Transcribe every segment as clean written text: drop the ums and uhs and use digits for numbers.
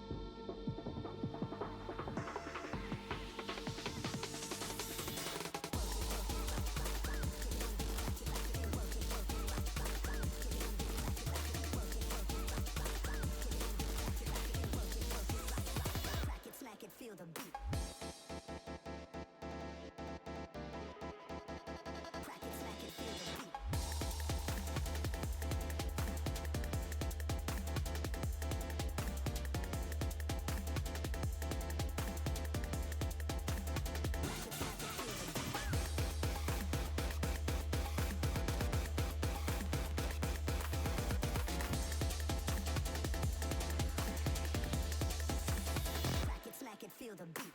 Feel the beat. Crack it, smack it, feel the beat. Crack it, smack it, feel the beat.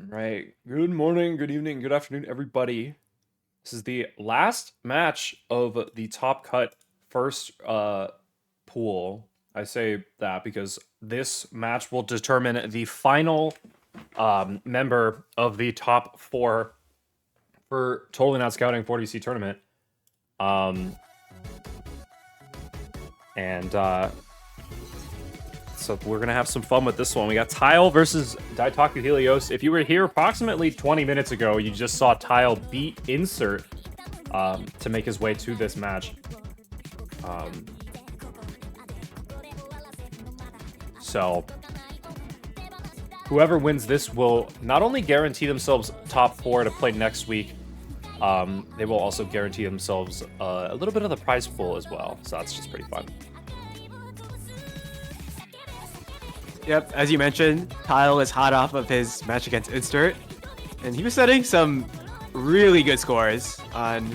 Right. Good morning, good evening, good afternoon, everybody. This is the last match of the top cut first pool. I say that because this match will determine the final member of the top four for Totally Not Scouting 40C tournament. And so we're going to have some fun with this one. We got Tile versus Daitaku Helios. If you were here approximately 20 minutes ago, you just saw Tile beat Insert to make his way to this match. So whoever wins this will not only guarantee themselves top four to play next week, they will also guarantee themselves a little bit of the prize pool as well. So that's just pretty fun. Yep, as you mentioned, Tile is hot off of his match against Insert, and he was setting some really good scores on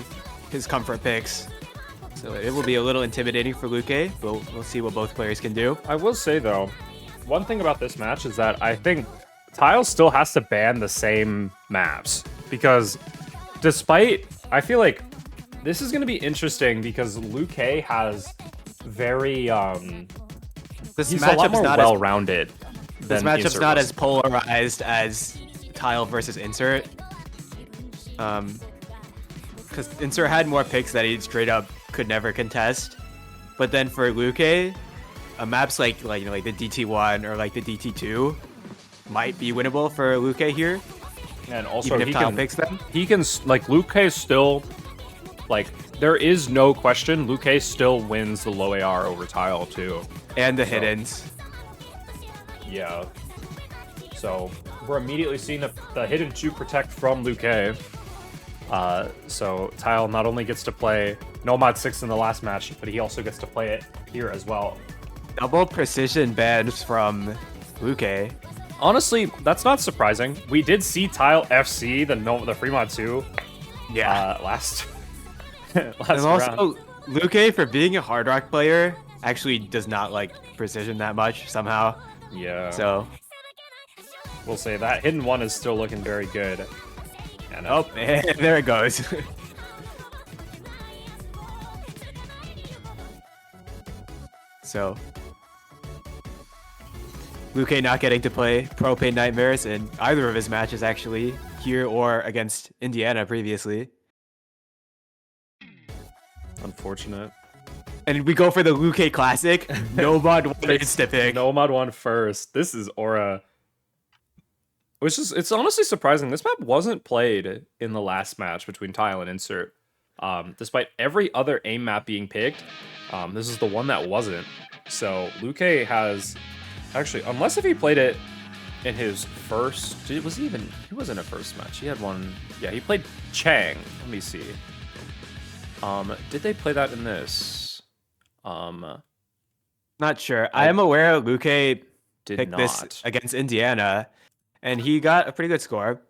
his comfort picks. So it will be a little intimidating for Luque. We'll see what both players can do. I will say, though, one thing about this match is that I think Tile still has to ban the same maps. Because I feel like this is going to be interesting because Luque has very... This he's a lot more well-rounded. This matchup's not as polarized as Tile versus Insert. Because Insert had more picks that he straight up could never contest. But then for Luque, maps like the DT1 or like the DT2 might be winnable for Luque here. And also even if Tile picks them. He can, like, Luque still, like, there is no question, Luque still wins the low AR over Tile too. And the hiddens. Yeah. So we're immediately seeing the hidden 2 protect from Luque. So Tile not only gets to play Nomad 6 in the last match, but he also gets to play it here as well. Double precision bans from Luque. Honestly, that's not surprising. We did see Tile FC the Fremont 2 last and round. also, Luque, for being a Hard Rock player, actually does not like precision that much somehow. Yeah. So we'll say that hidden 1 is still looking very good. And oh, man, there it goes. So Luque not getting to play Propane Nightmares in either of his matches actually, here or against Indiana previously. Unfortunate. And we go for the Luque Classic. Nomad 1 insta pick. Nomad 1 first. This is Aura. It's honestly surprising. This map wasn't played in the last match between Tile and Insert. Despite every other aim map being picked, this is the one that wasn't. So Luque has... Actually, unless if he played it in his first... He wasn't a first match. He had one... Yeah, he played Chang. Let me see. Did they play that in this? Not sure. I am aware Luque picked not. this against Indiana, and he got a pretty good score.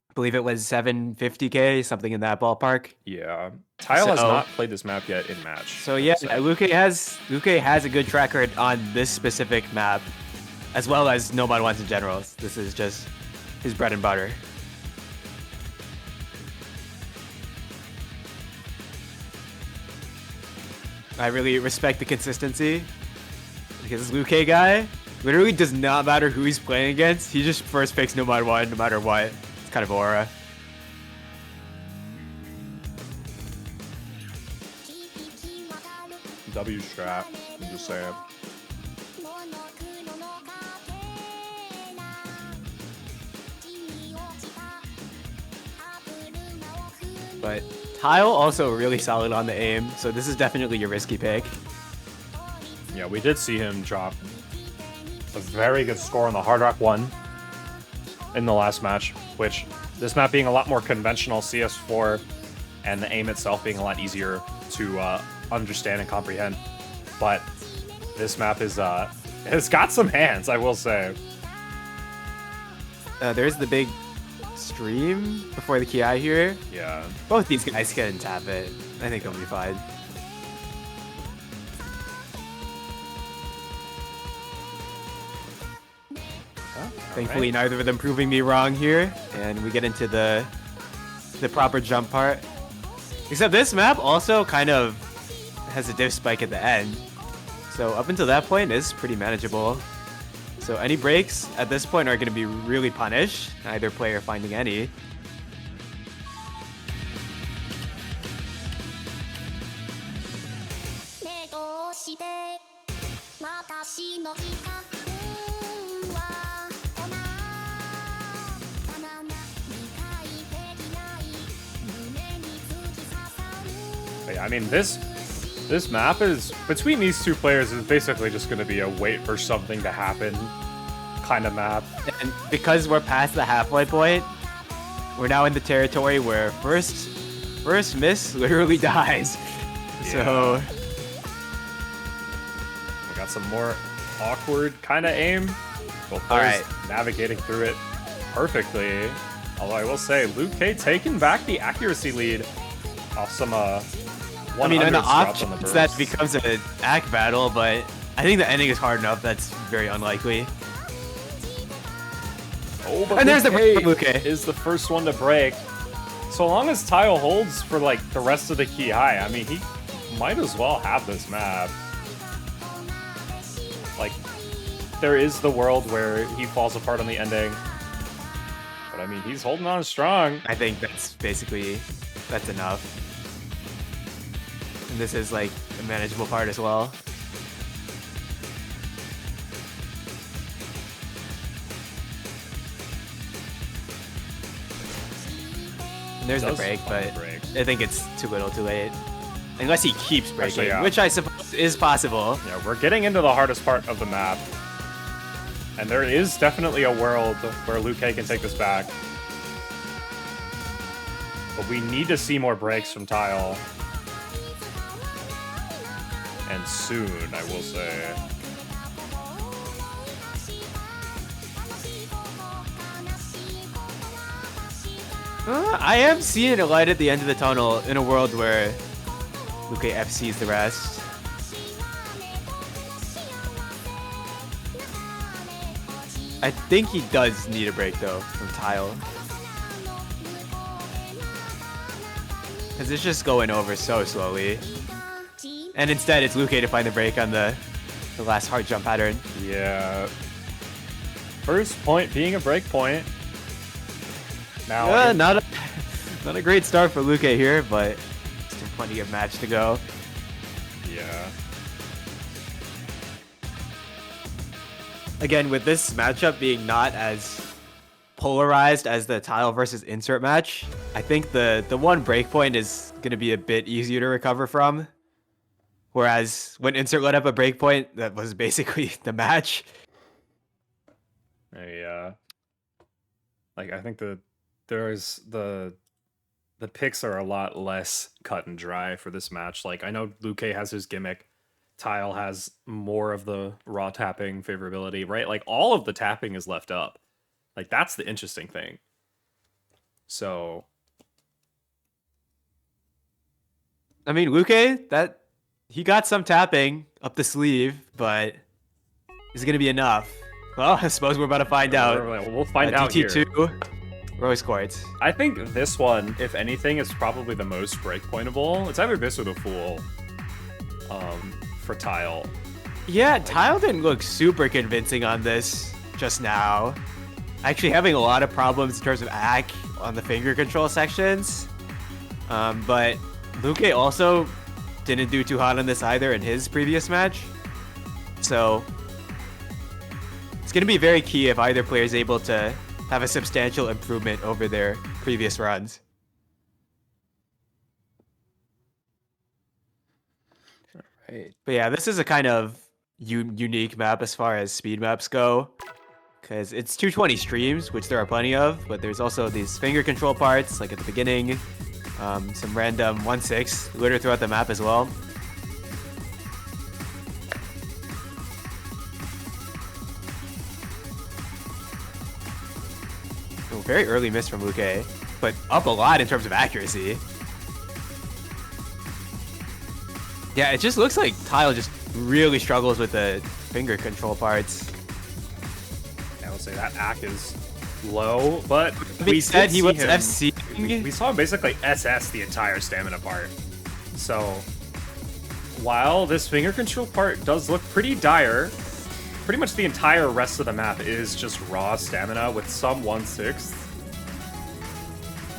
I believe it was 750k, something in that ballpark. Yeah. Tile has not played this map yet in match. So yeah, Luque has a good track record on this specific map, as well as Nomad ones in general. This is just his bread and butter. I really respect the consistency, because this Luque guy literally does not matter who he's playing against. He just first picks Nomad 1 no matter what. It's kind of aura. W strat, I'm just saying. But Tile also really solid on the aim, so this is definitely your risky pick. Yeah, we did see him drop a very good score on the Hard Rock 1 in the last match, which this map being a lot more conventional CS4 and the aim itself being a lot easier to understand and comprehend. But this map is has got some hands, I will say. There's the big stream before the Ki here. Yeah. Both these guys can tap it. I think they'll be fine. Oh, Thankfully, neither of them proving me wrong here, and we get into the proper jump part. Except this map also kind of has a diff spike at the end, so up until that point is pretty manageable. So any breaks at this point are going to be really punished, neither player finding any. Yeah, I mean, this map is, between these two players, is basically just going to be a wait for something to happen kind of map. And because we're past the halfway point, we're now in the territory where first miss literally dies. Yeah. So we got some more awkward kind of aim. Both players navigating through it perfectly. Although I will say, Luke K taking back the accuracy lead off some I mean, on the off chance that becomes an act battle, but I think the ending is hard enough. That's very unlikely. Oh, but and there's the break. Luke is the first one to break. So long as Tile holds for like the rest of the key high, I mean, he might as well have this map. Like, there is the world where he falls apart on the ending. But I mean, he's holding on strong. I think that's enough. And this is like a manageable part as well. And there's the break, but I think it's too little too late. Unless he keeps breaking, Actually, yeah. which I suppose is possible. Yeah, we're getting into the hardest part of the map. And there is definitely a world where Luke K can take this back. But we need to see more breaks from Tile. And soon, I will say. I am seeing a light at the end of the tunnel in a world where Luke FCs the rest. I think he does need a break though from Tile. Because it's just going over so slowly. And instead it's Luke to find the break on the last hard jump pattern. Yeah. First point being a break point. Now Yeah, not a great start for Luke here, but still plenty of match to go. Yeah. Again, with this matchup being not as polarized as the Tile versus Insert match, I think the one breakpoint is going to be a bit easier to recover from. Whereas when Insert let up a breakpoint, that was basically the match. Yeah. Like, I think the picks are a lot less cut and dry for this match. Like, I know Luke has his gimmick. Tile has more of the raw tapping favorability, right? Like, all of the tapping is left up. Like, that's the interesting thing. So, I mean, Luke, he got some tapping up the sleeve, but is it going to be enough? Well, I suppose we're about to find out. We'll find out here. DT2, Rose Quartz. I think this one, if anything, is probably the most breakpointable. It's either this or the Fool for Tile. Yeah, Tile didn't look super convincing on this just now. Actually having a lot of problems in terms of AC on the finger control sections. But Luke also didn't do too hot on this either in his previous match. So it's going to be very key if either player is able to have a substantial improvement over their previous runs. Right. But yeah, this is a kind of unique map as far as speed maps go. Because it's 220 streams, which there are plenty of, but there's also these finger control parts, like at the beginning. Some random 1-6 litter throughout the map as well. Oh, very early miss from Luke, but up a lot in terms of accuracy. Yeah, it just looks like Tile just really struggles with the finger control parts. Now let's say that AC is low, but We said he was him, FC. we saw him basically SS the entire stamina part. So while this finger control part does look pretty dire, pretty much the entire rest of the map is just raw stamina with some 1/6.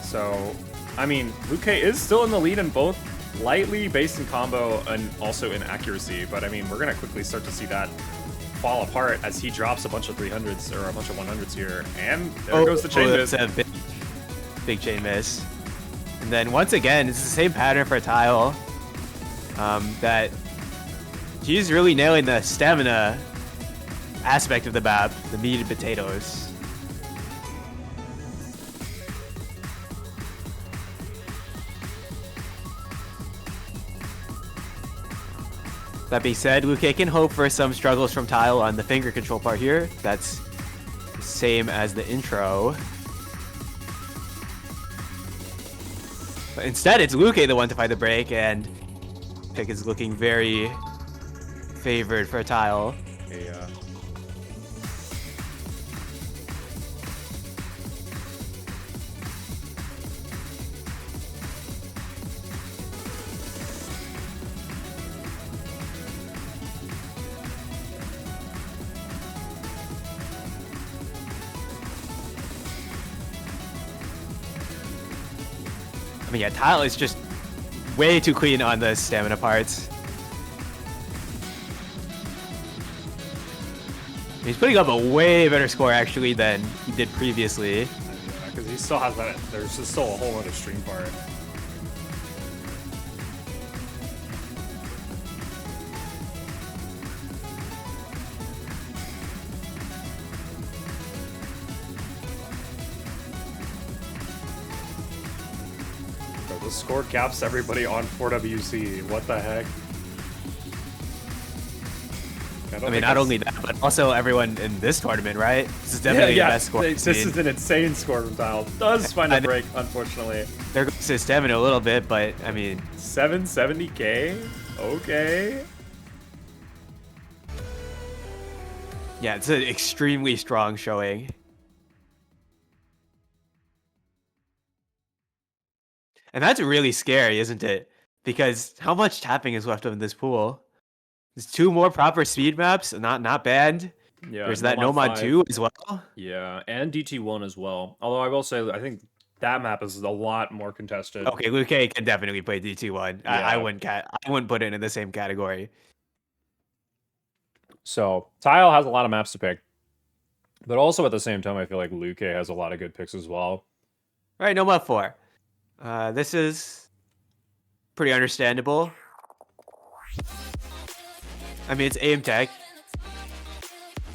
So, I mean, Luke is still in the lead in both lightly based in combo and also in accuracy, but I mean, we're going to quickly start to see that fall apart as he drops a bunch of 300s or a bunch of 100s here, and there goes the chain miss. That's a big chain miss. And then once again, it's the same pattern for Tile. That he's really nailing the stamina aspect of the map, the meat and potatoes. That being said, Luke can hope for some struggles from Tile on the finger control part here. That's the same as the intro. But instead, it's Luke the one to find the break, and pick is looking very favored for Tile. Yeah. I mean, yeah, Tile is just way too clean on the stamina parts. He's putting up a way better score, actually, than he did previously. Yeah, because he still has that, there's just still a whole other stream part. Bro, the score caps everybody on 4WC. What the heck? I mean, not only that, but also everyone in this tournament, right? This is definitely the best score. This is an insane score from Tile. Does find a break, unfortunately. There goes his stamina a little bit, but I mean, 770k? Okay. yeah, it's an extremely strong showing. And that's really scary, isn't it? Because how much tapping is left in this pool? There's 2 more proper speed maps, not bad. Yeah. There's that Nomad 2 as well. Yeah, and DT1 as well. Although I will say, I think that map is a lot more contested. Okay, Luke can definitely play DT1. Yeah. I wouldn't put it in the same category. So Tile has a lot of maps to pick, but also at the same time, I feel like Luke has a lot of good picks as well. All right, Nomad 4. This is pretty understandable. I mean, it's aim tech.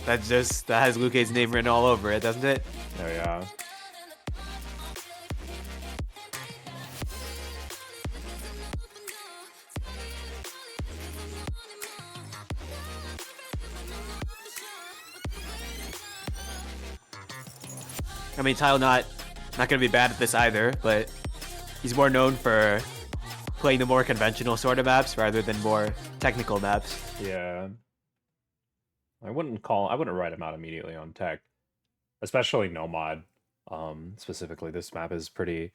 That has Luke's name written all over it, doesn't it? Oh yeah. I mean, Tile not gonna be bad at this either, but he's more known for playing the more conventional sort of maps rather than more technical maps. Yeah. I wouldn't write him out immediately on tech, especially Nomad. Specifically, this map is pretty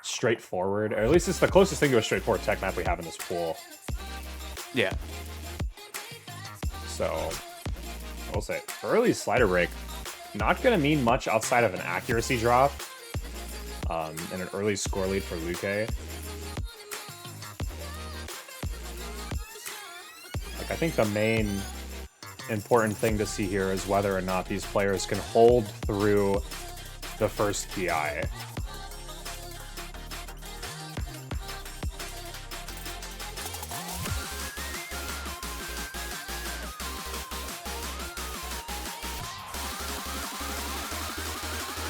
straightforward, or at least it's the closest thing to a straightforward tech map we have in this pool. Yeah. So, I'll say early slider break, not gonna mean much outside of an accuracy drop, and an early score lead for Luke. Like, I think the main important thing to see here is whether or not these players can hold through the first PI.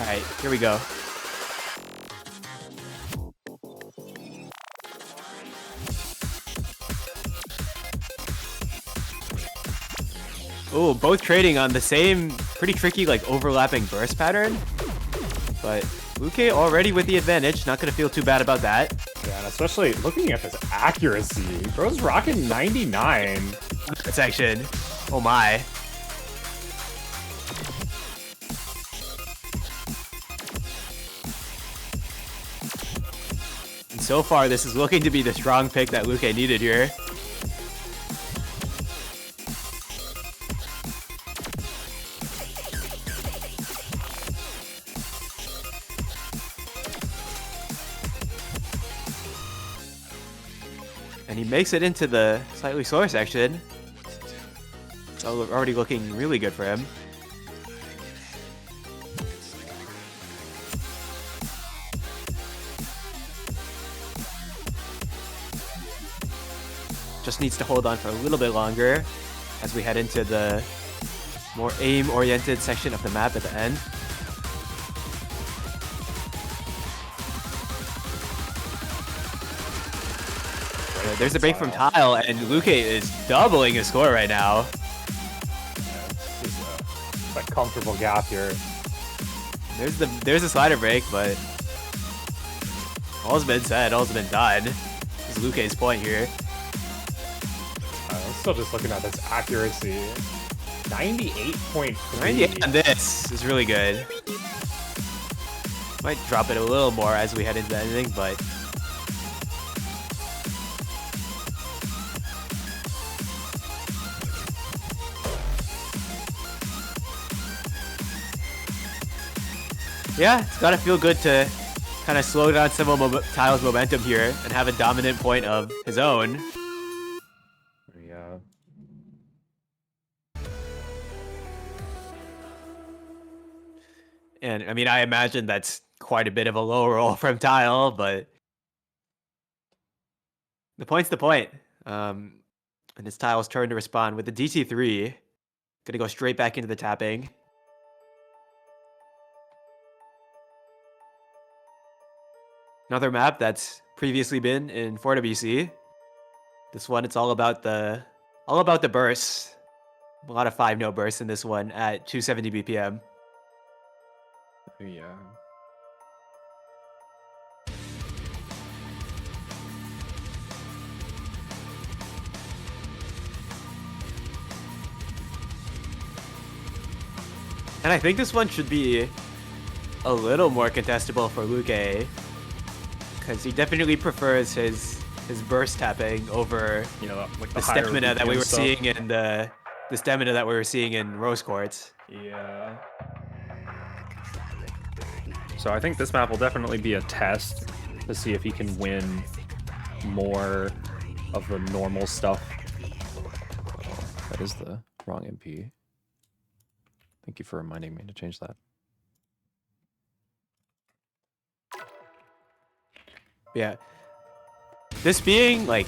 All right, here we go. Oh, both trading on the same pretty tricky, like, overlapping burst pattern. But Luke already with the advantage. Not going to feel too bad about that. Yeah, and especially looking at this accuracy. Bro's rocking 99. Section. Oh my. So far, this is looking to be the strong pick that Luque needed here. And he makes it into the slightly slower section. It's already looking really good for him. Just needs to hold on for a little bit longer as we head into the more aim-oriented section of the map at the end. There's a break from Tile, and Luque is doubling his score right now. Yeah, this is a comfortable gap here. There's a slider break, but all's been said, all's been done. This is Luque's point here. I'm still just looking at this accuracy. 98.3. 98 on this is really good. Might drop it a little more as we head into the ending, but yeah, it's gotta feel good to kind of slow down some of Tile's momentum here and have a dominant point of his own. Yeah. And I mean, I imagine that's quite a bit of a low roll from Tile, but the point's the point. And it's Tile's turn to respond with the DT3. Gonna go straight back into the tapping. Another map that's previously been in 4WC. This one, it's all about the bursts. A lot of 5-note bursts in this one at 270 BPM. Yeah. And I think this one should be a little more contestable for Luque, because he definitely prefers his burst tapping over Like the stamina that we were seeing in the stamina that we were seeing in Rose Quartz. Yeah. So I think this map will definitely be a test to see if he can win more of the normal stuff. That is the wrong MP. Thank you for reminding me to change that. Yeah. This being like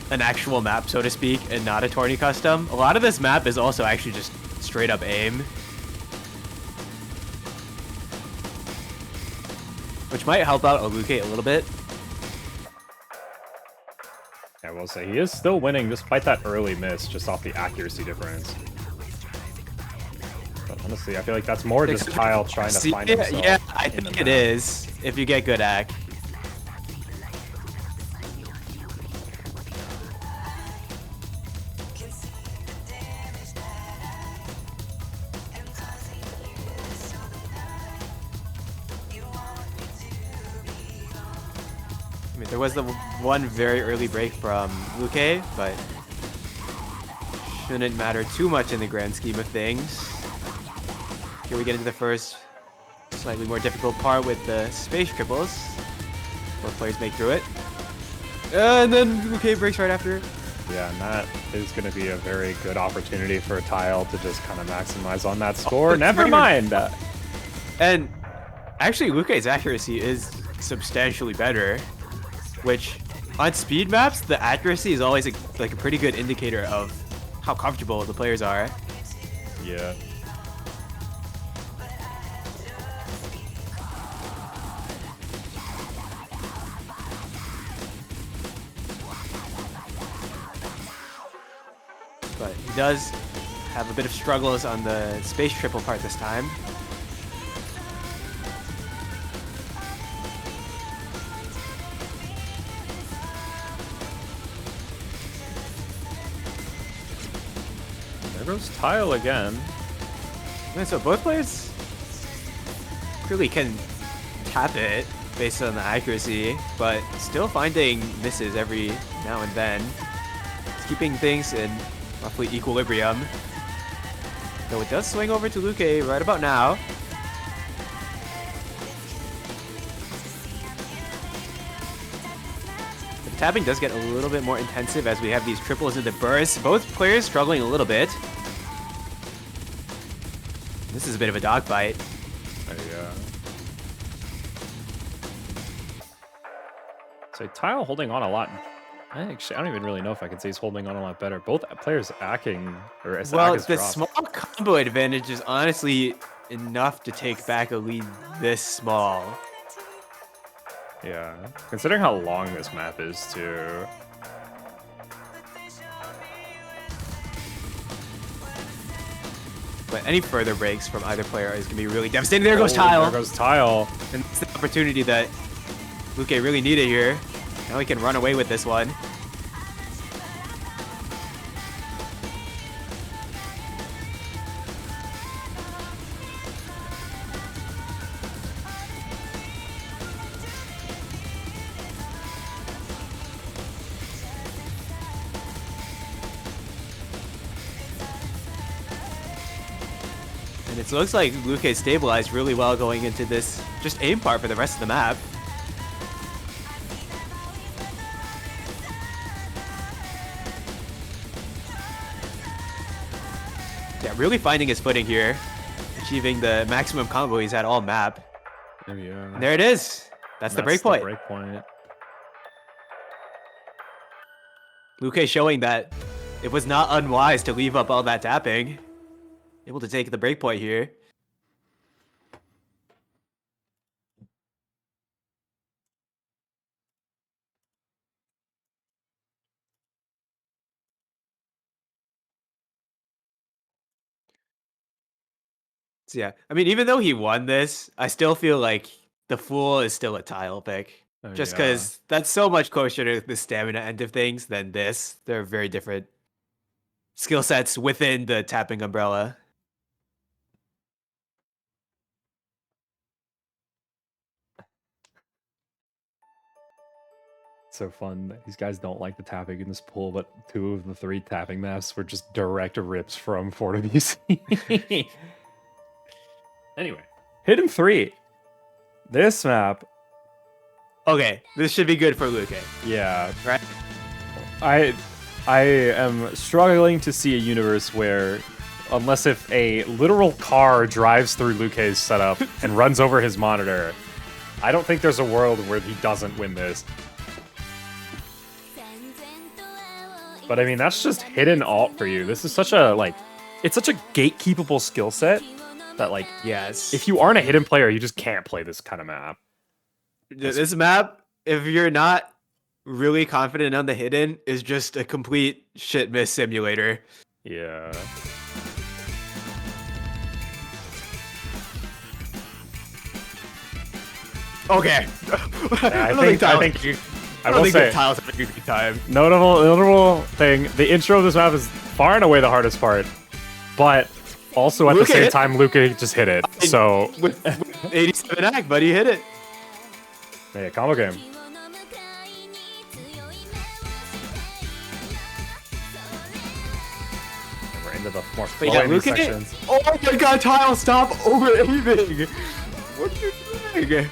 an actual map, so to speak, and not a tourney custom, a lot of this map is also actually just straight up aim. Which might help out Luque a little bit. I will say he is still winning despite that early miss just off the accuracy difference. But honestly, I feel like that's more just Tile trying to find himself. Yeah, I think it is, if you get good act. I mean, there was the one very early break from Luque, but shouldn't matter too much in the grand scheme of things. Here we get into the first slightly more difficult part with the space triples. Both players make through it. And then Luque breaks right after. Yeah, and that is going to be a very good opportunity for Tile to just kind of maximize on that score. Never mind. And actually, Luque's accuracy is substantially better, which on speed maps, the accuracy is always like a pretty good indicator of how comfortable the players are. Yeah. But he does have a bit of struggles on the space triple part this time. There goes Tile again. Yeah, so both players really can tap it. based on the accuracy, but still finding misses every now and then. It's keeping things in roughly equilibrium. Though it does swing over to Luque right about now. The tapping does get a little bit more intensive as we have these triples into bursts. Both players struggling a little bit. This is a bit of a dogfight. So Tile holding on a lot. I don't even really know if I can say he's holding on a lot better. Both players acting, or as Well, Ak the dropped. small combo advantage is honestly enough to take back a lead this small. Yeah, considering how long this map is too. But any further breaks from either player is going to be really devastating. There goes Tile. There goes Tile. And it's the opportunity that Luque really needed here. Now he can run away with this one. And it looks like Luque stabilized really well going into this just aim part for the rest of the map. Yeah, really finding his footing here. Achieving the maximum combo he's had all map. Yeah. And there it is. That's the breakpoint. Breakpoint. Luque showing that it was not unwise to leave up all that tapping. Able to take the breakpoint here. So yeah, I mean, even though he won this, I still feel like the Fool is still a Tile pick. Oh, Just yeah. because that's so much closer to the stamina end of things than this. They're very different skill sets within the tapping umbrella. So fun. These guys don't like the tapping in this pool, but 2 of the 3 tapping maps were just direct rips from 4WC. Anyway, Hidden 3. This map, Okay, this should be good for Luque, yeah. right? I am struggling to see a universe where, unless if a literal car drives through Luque's setup and runs over his monitor, I don't think there's a world where he doesn't win this. But I mean, that's just hidden alt for you. This is such a, like, it's such a gatekeepable skill set that, like, Yes. if you aren't a hidden player, you just can't play this kind of map. This map, if you're not really confident on the hidden, is just a complete shit miss simulator. Yeah. Okay. I will say, Tile's having a good time. notable thing, the intro of this map is far and away the hardest part, but also at the Luque same hit. time, Luque just hit it. So, With 87 act, buddy, hit it. yeah, combo game. We're into the more But yeah, flowing Luque hit. sections. Oh my god, Tile, stop over aiming. What are you doing?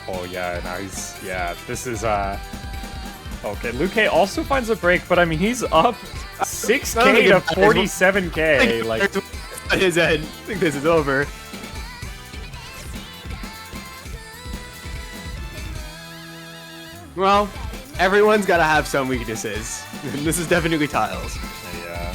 Oh yeah, now he's, yeah, this is okay. Luque also finds a break, but I mean he's up 6k to 47k. Like, at his end, I think this is over. Well, everyone's gotta have some weaknesses. And this is definitely Tile's. yeah.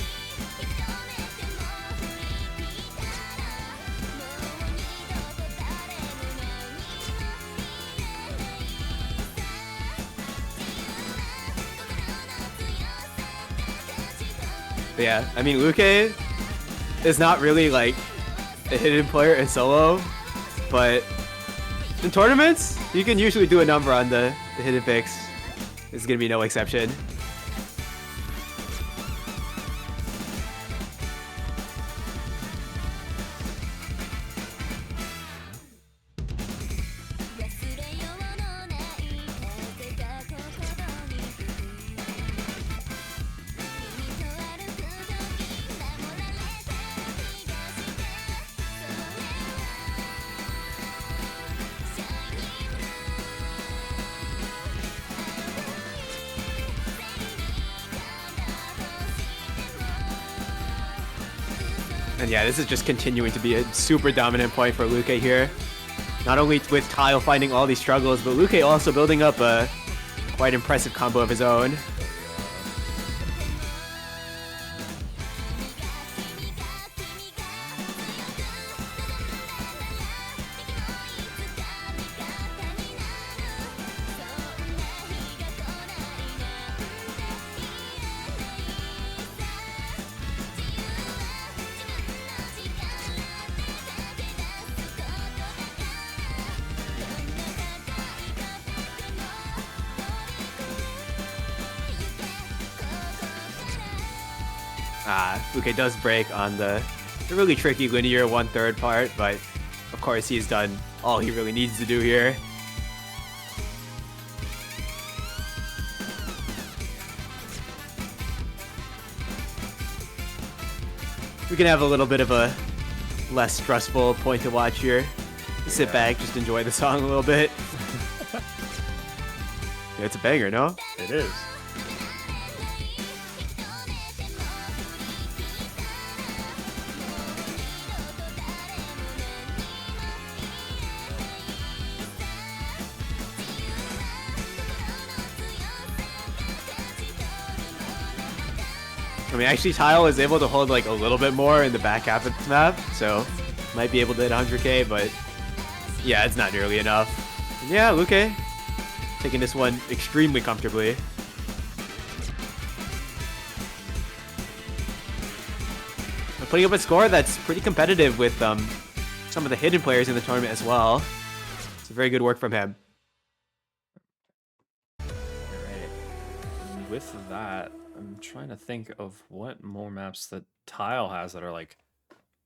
But yeah, I mean, Luque is not really like a hidden player in solo, but in tournaments, you can usually do a number on the hidden picks. This is gonna be no exception. And yeah, this is just continuing to be a super dominant point for Luke here. Not only with Tile finding all these struggles, but Luke also building up a quite impressive combo of his own. Luke does break on the really tricky linear 1/3 part, but of course he's done all he really needs to do here. We can have a little bit of a less stressful point to watch here. Sit back, just enjoy the song a little bit. Yeah, it's a banger, no? It is. I mean, actually, Tile is able to hold like a little bit more in the back half of this map, so might be able to hit 100k, but yeah, it's not nearly enough. And yeah, Luke taking this one extremely comfortably. And putting up a score that's pretty competitive with some of the hidden players in the tournament as well. It's very good work from him. Alright. And with that, I'm trying to think of what more maps that Tile has that are like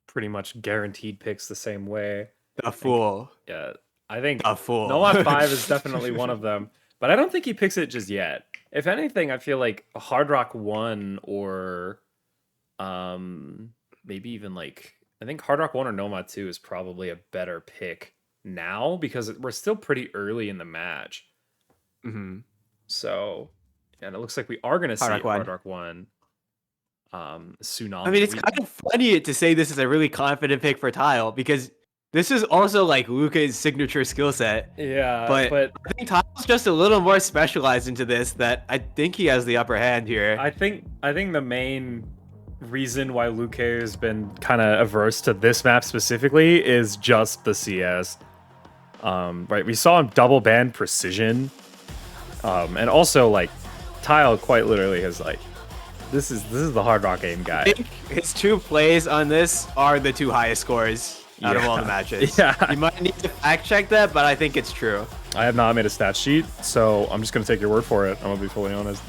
pretty much guaranteed picks the same way. The Fool. Yeah, I think The Fool. Nomad 5 is definitely one of them, but I don't think he picks it just yet. If anything, I feel like Hard Rock 1 or maybe even like, I think Hard Rock 1 or Nomad 2 is probably a better pick now because we're still pretty early in the match. Mm-hmm. So, and it looks like we are going to see Hard Rock 1 Tsunami. I mean, it's kind of funny to say this is a really confident pick for Tile because this is also like Luca's signature skill set. Yeah, but I think Tile's just a little more specialized into this that I think he has the upper hand here. I think the main reason why Luke has been kind of averse to this map specifically is just the CS. Right, we saw him double ban Precision, and also like Tile quite literally has like, this is the Hard Rock aim guy. I think his 2 plays on this are the 2 highest scores out of all the matches. Yeah. You might need to fact check that, but I think it's true. I have not made a stat sheet, so I'm just gonna take your word for it. I'm gonna be fully honest.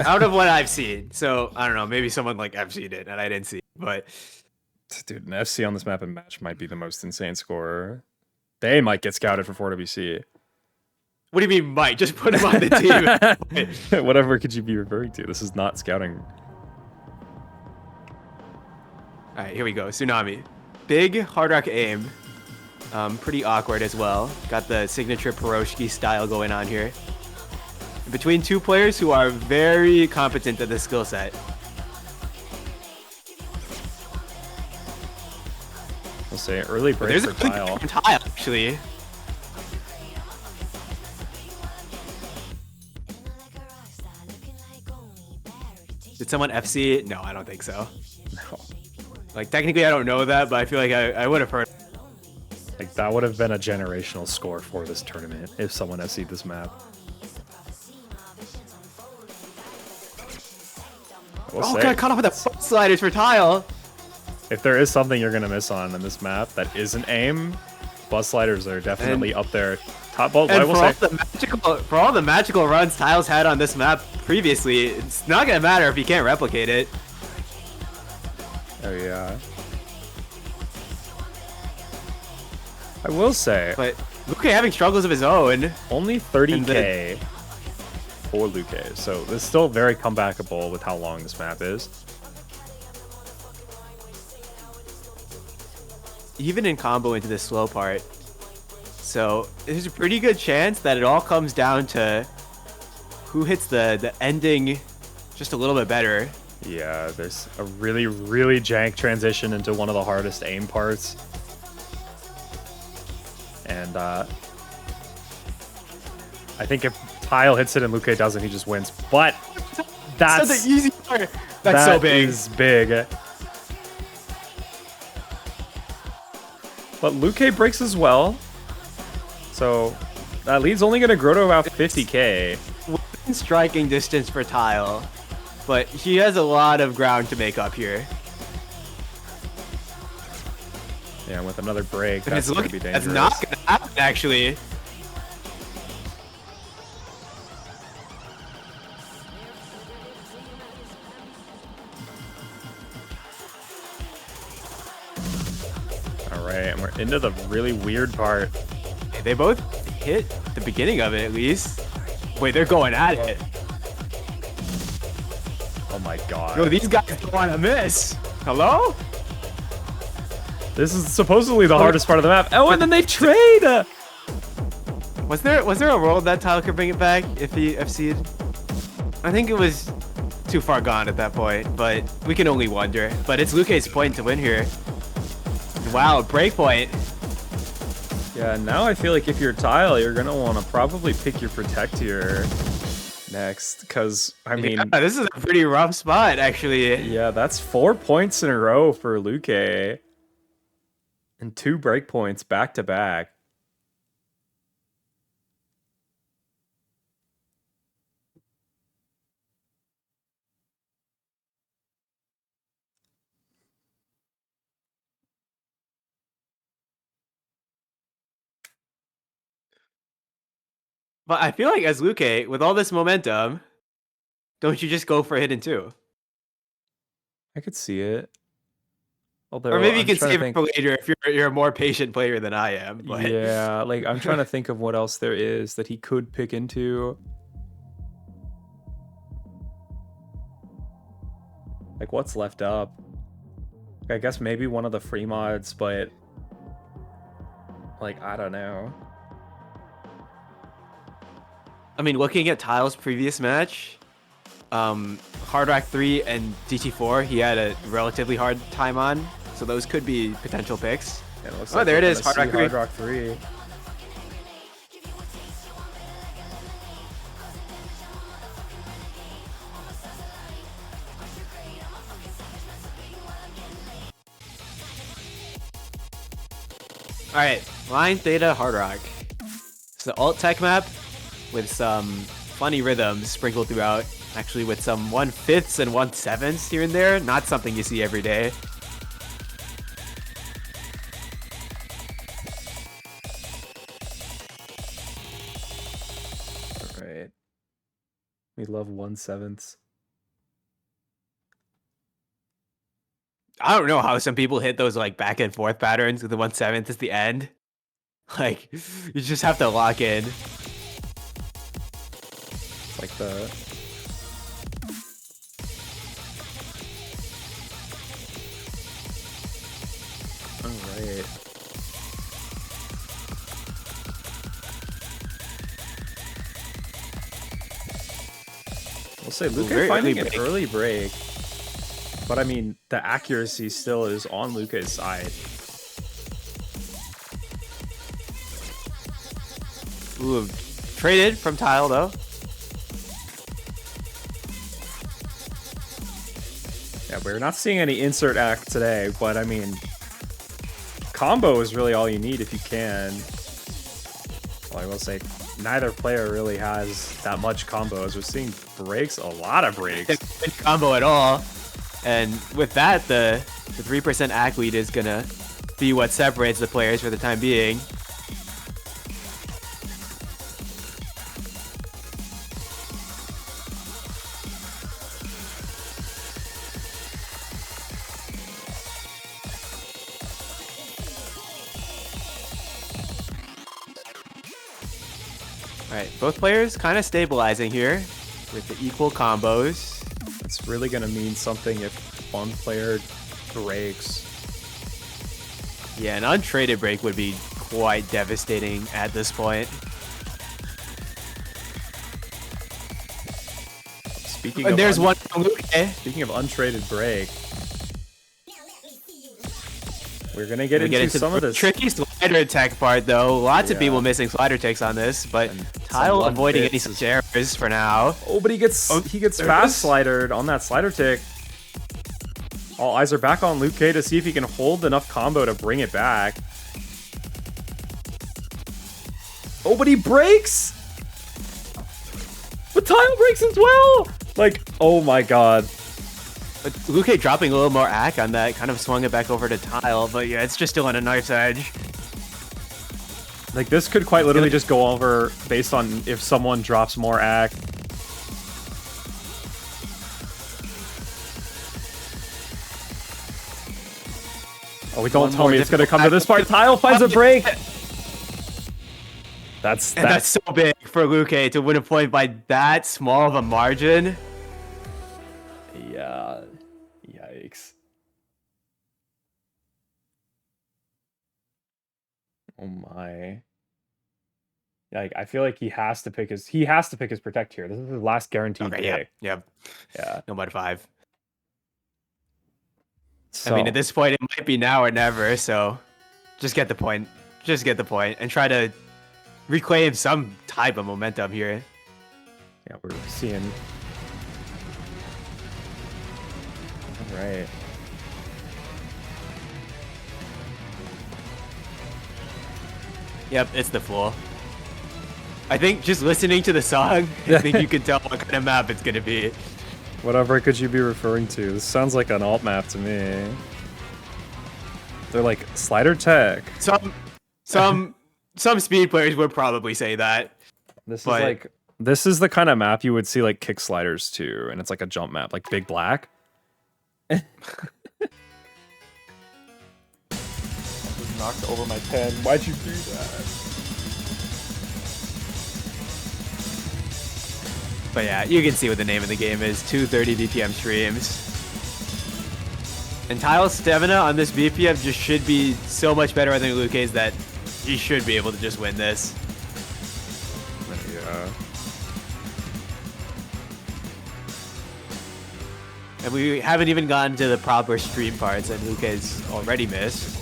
Out of what I've seen, so I don't know, maybe someone like FC'd it and I didn't see it, but Dude, an FC on this map and match might be the most insane scorer. They might get scouted for 4WC. what do you mean might? Just put him on the team. Whatever could you be referring to? This is not scouting. All right, here we go. Tsunami. Big Hard Rock aim. Pretty awkward as well. Got the signature Piroshki style going on here. Between 2 players who are very competent at this skill set. I'll say early break There's for a Tile. Tile, actually. Did someone FC? No, I don't think so. No. Like, technically, I don't know that, but I feel like I would have heard. Like, that would have been a generational score for this tournament if someone FC'd this map. Oh, got caught up with the butt sliders for Tile. If there is something you're gonna miss on in this map that isn't aim, bus sliders are definitely up there. Top ball. And for all the magical runs Tile's had on this map previously, it's not gonna matter if you can't replicate it. Oh yeah. I will say, But Luke having struggles of his own. only 30k for Luke, so this is still very comebackable with how long this map is. Even in combo into the slow part. So there's a pretty good chance that it all comes down to who hits the ending just a little bit better Yeah, there's a really, really jank transition into one of the hardest aim parts. And I think if Tile hits it and Luke doesn't, he just wins. But that's the easy part. That's so big. That is big. But Luke breaks as well. So that lead's only going to grow to about 50k. Within striking distance for Tile. But he has a lot of ground to make up here. Yeah, with another break, that's going to be dangerous. That's not going to happen, actually. All right, and we're into the really weird part. They both hit the beginning of it, at least. Wait, they're going at it. Oh my god. Yo, these guys don't want to miss. Hello? This is supposedly the hardest part of the map. Oh, and then they trade! Was there a world that Tyler could bring it back if he FC'd? I think it was too far gone at that point, but we can only wonder. But it's Luke's point to win here. Wow, breakpoint. Yeah, now I feel like if you're Tile, you're going to want to probably pick your Protect here next, because, I mean... Yeah, this is a pretty rough spot, actually. Yeah, that's 4 points in a row for Luke. And 2 breakpoints back to back. But I feel like as Luke, with all this momentum, don't you just go for hidden 2? I could see it. Although, or maybe you I'm can trying to save it for later if you're a more patient player than I am. But... Yeah, like I'm trying to think of what else there is that he could pick into. Like what's left up? I guess maybe one of the free mods, but like I don't know. I mean, looking at Tile's previous match, Hard Rock 3 and DT4, he had a relatively hard time on, so those could be potential picks. Yeah, it looks oh, like there it is, Hard Rock 3. Hard Rock 3. All right, Line Theta Hard Rock. It's the alt tech map with some funny rhythms sprinkled throughout, actually with some 1/5s and 1/7s here and there. Not something you see every day. All right. We love 1/7s. I don't know how some people hit those like back and forth patterns with the 1/7 at the end. Like, you just have to lock in. It's like the... Alright. We'll say Luke finding an early break. But I mean, the accuracy still is on Luca's side. Ooh, traded from Tile though. Yeah, we're not seeing any insert act today, but I mean, combo is really all you need if you can. Well, I will say, neither player really has that much combos. We're seeing breaks, a lot of breaks. No combo at all. And with that, the 3% act lead is gonna be what separates the players for the time being. Alright, both players kind of stabilizing here with the equal combos. It's really going to mean something if one player breaks. Yeah, an untraded break would be quite devastating at this point. Speaking And of there's one from Luke. Speaking of untraded break, we're gonna get We into some the of this. tricky slider tech part though. Lots of Yeah. people missing slider takes on this, but And Tile some avoiding one any fits. errors for now. Oh, but he gets Oh, there it fast is. slidered on that slider tick. All eyes are back on Luke K to see if he can hold enough combo to bring it back. Oh, but he breaks! But Tile breaks as well! Like, oh my god. But Luke dropping a little more ack on that, kind of swung it back over to Tile, but yeah, it's just still on a knife's edge. Like, this could quite literally just go over based on if someone drops more ack. Oh, don't One tell more me it's gonna come to difficult this part. Tile finds a break! And that's so big for Luke to win a point by that small of a margin. Yeah. Yikes. Oh my. Like, I feel like he has to pick his protect here. This is his last guaranteed Okay, pick. yep. Yeah. No matter 5. So, I mean, at this point, it might be now or never, so just get the point. Just get the point and try to reclaim some type of momentum here. yeah, we're seeing. All right. Yep, it's the floor. I think just listening to the song, I think you can tell what kind of map it's gonna be. Whatever could you be referring to? This sounds like an alt map to me. They're like slider tech. Some speed players would probably say that. This is the kind of map you would see like kick sliders too, and it's like a jump map, like Big Black. I just knocked over my pen. Why'd you do that? But yeah, you can see what the name of the game is. 230 BPM streams. And Tile's stamina on this BPM just should be so much better than Luke's that he should be able to just win this. Yeah. And we haven't even gotten to the proper stream parts that Luke's already missed.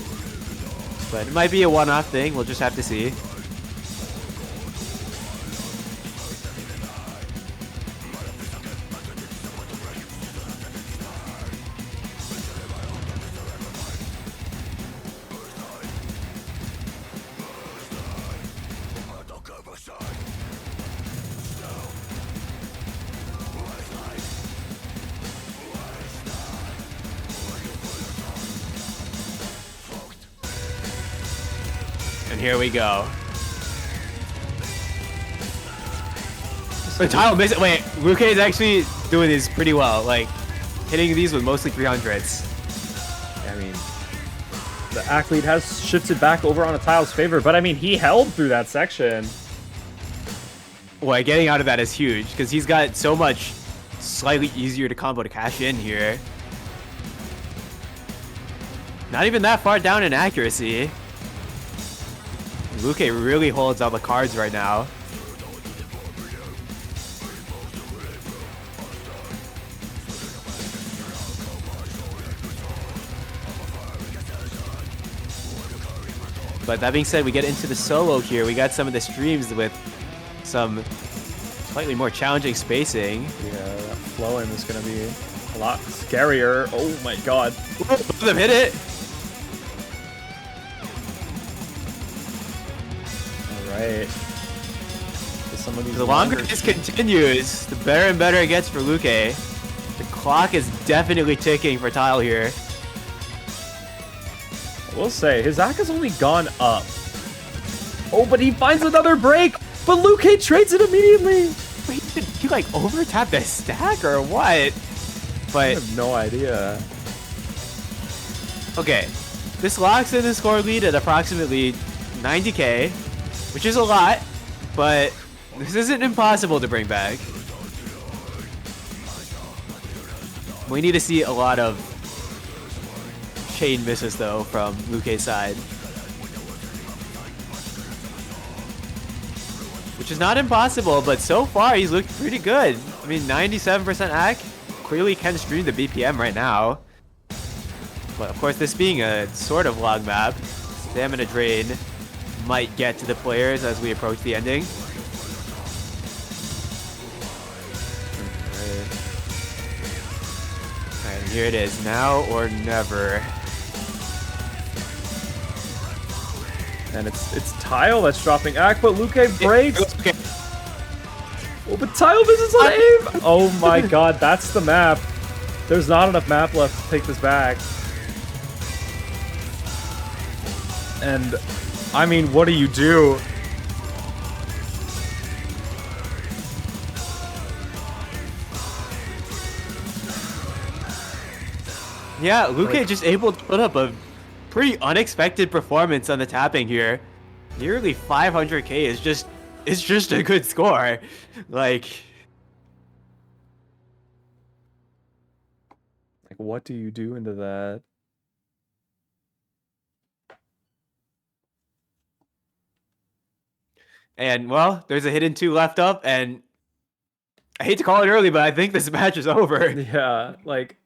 But it might be a one-off thing. We'll just have to see. And here we go. So Tile missed it. Wait, Luke is actually doing this pretty well. Like, hitting these with mostly 300s. I mean, the athlete has shifted back over on a Tile's favor, but I mean, he held through that section. Well, getting out of that is huge because he's got so much slightly easier to combo to cash in here. Not even that far down in accuracy. Luke really holds all the cards right now. But that being said, we get into the solo here. We got some of the streams with some slightly more challenging spacing. Yeah, that flow-in is going to be a lot scarier. Oh my god. Both of them hit it. Alright. Some of these The longer this continues, the better and better it gets for Luke. The clock is definitely ticking for Tile here. I will say, his Ak has only gone up. Oh, but he finds another break! But Luke trades it immediately! Wait, did he like over tap the stack or what? I But have no idea. okay, this locks in the score lead at approximately 90k, which is a lot, but this isn't impossible to bring back. We need to see a lot of chain misses though from Luke's side. which is not impossible, but so far he's looked pretty good. I mean, 97% AC clearly can stream the BPM right now. But of course, this being a sort of log map, stamina drain might get to the players as we approach the ending. Alright, here it is, now or never. And it's Tile that's dropping AC, but Luke breaks. Okay. Oh, but Tile misses on aim. Oh my god, that's the map. There's not enough map left to take this back. And, I mean, what do you do? Yeah, Luke just able to put up a pretty unexpected performance on the tapping here. Nearly 500k is just a good score. Like what do you do into that? And well, there's a hidden 2 left up, and I hate to call it early, but I think this match is over. Yeah, like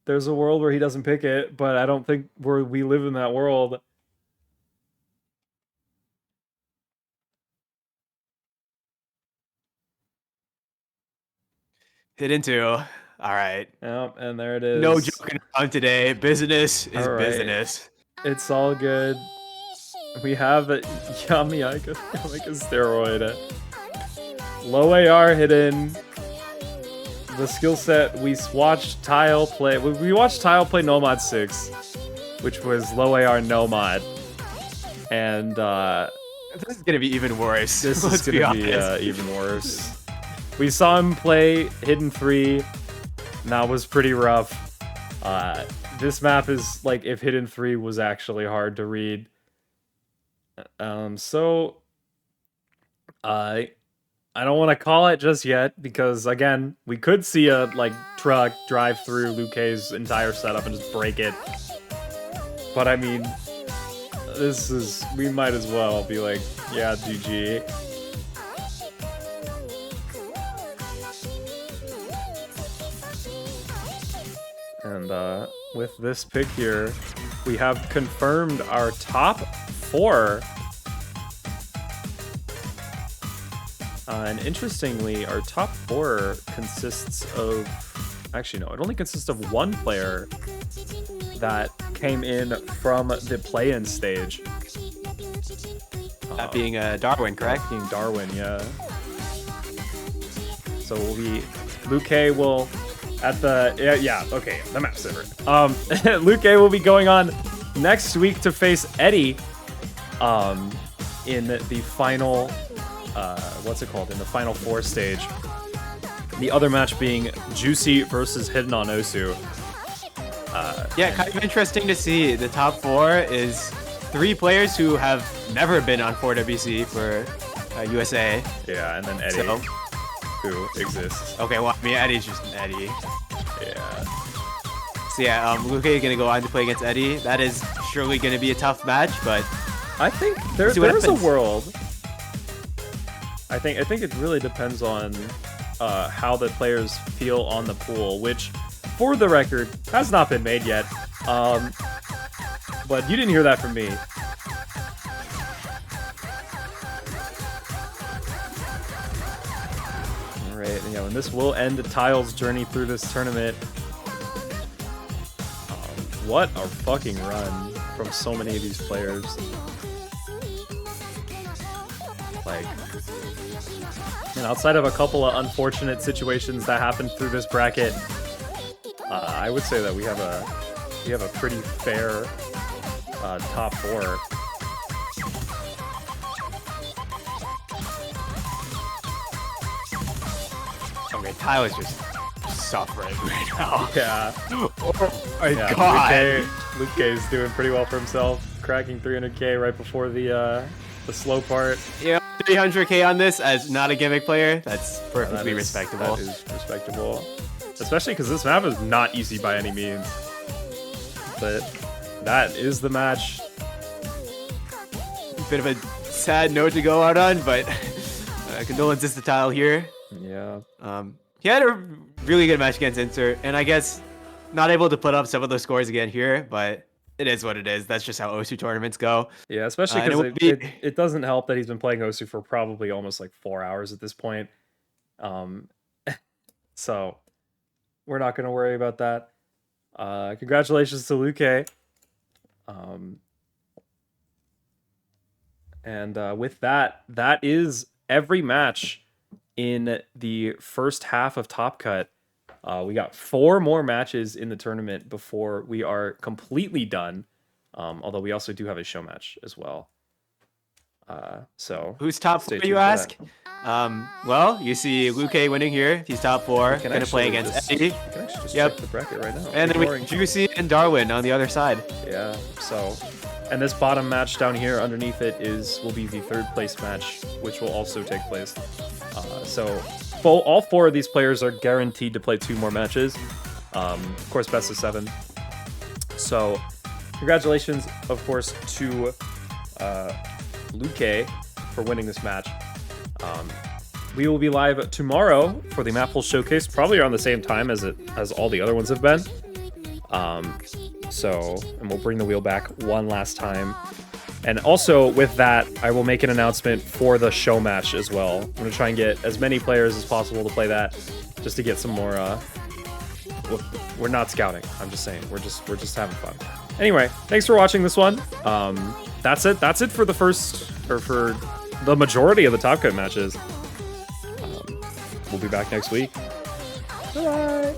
there's a world where he doesn't pick it, but I don't think we live in that world. Hidden 2. All right. Yep, and there it is. No joking around today. Business is business. It's all good. We have a Yamiaka steroid. Low AR hidden. The skill set we watched Tile play. We watched Tile play Nomad 6, which was low AR Nomad. And this is gonna be even worse. This is gonna be even worse. We saw him play Hidden 3, and that was pretty rough. This map is like if Hidden 3 was actually hard to read. So I don't want to call it just yet because again, we could see a like truck drive through Luke's entire setup and just break it. But I mean, we might as well be like, yeah, GG. And with this pick here, we have confirmed our top 4. And interestingly, our top 4 consists of... Actually, no, it only consists of 1 player that came in from the play-in stage. That being Darwin, correct? Being Darwin, yeah. So we'll be... Luke will... At the... Yeah, okay, the map's different. Luke will be going on next week to face Eddie in the final... what's it called? In the final 4 stage. The other match being Juicy versus Hidden on Osu. Yeah, kind of interesting to see. The top 4 is 3 players who have never been on 4WC for USA. Yeah, and then Eddie, So, who exists. okay, well, I mean, Eddie's just an Eddie. Yeah. So yeah, Luke is gonna go on to play against Eddie. That is surely gonna be a tough match, but I think there's a world. I think it really depends on how the players feel on the pool, which, for the record, has not been made yet. But you didn't hear that from me. All right, yeah, and this will end Tile's journey through this tournament. What a fucking run from so many of these players. Like, and outside of a couple of unfortunate situations that happened through this bracket, I would say that we have a pretty fair top 4. okay, Tyler's just suffering right now. Yeah. Oh my god. Luke is doing pretty well for himself, cracking 300k right before the slow part. Yeah, 300k on this as not a gimmick player. That's perfectly respectable. That is respectable. Especially because this map is not easy by any means. But that is the match. Bit of a sad note to go out on, but condolences to Tile here. Yeah. He had a really good match against Insert, and I guess not able to put up some of those scores again here, but it is what it is. That's just how Osu tournaments go. Yeah, especially and because it doesn't help that he's been playing Osu for probably almost like 4 hours at this point. So we're not going to worry about that. Congratulations to Luque. And with that, that is every match in the first half of Top Cut. We got 4 more matches in the tournament before we are completely done. Although we also do have a show match as well. So who's top 4, you ask? Well, you see Luque winning here. He's top 4. Going to play against Eddie. Can actually just Yep. check the bracket right now. And then we have Juicy and Darwin on the other side. Yeah, so... And this bottom match down here underneath it will be the 3rd place match, which will also take place. So all 4 of these players are guaranteed to play 2 more matches. Of course, best of 7. So congratulations, of course, to Luque for winning this match. We will be live tomorrow for the Map Hole Showcase, probably around the same time as all the other ones have been. And we'll bring the wheel back one last time. And also with that, I will make an announcement for the show match as well. I'm going to try and get as many players as possible to play that, just to get some more, we're not scouting. I'm just saying, we're just having fun. Anyway, thanks for watching this one. That's it for the for the majority of the Top Cut matches. We'll be back next week. Bye.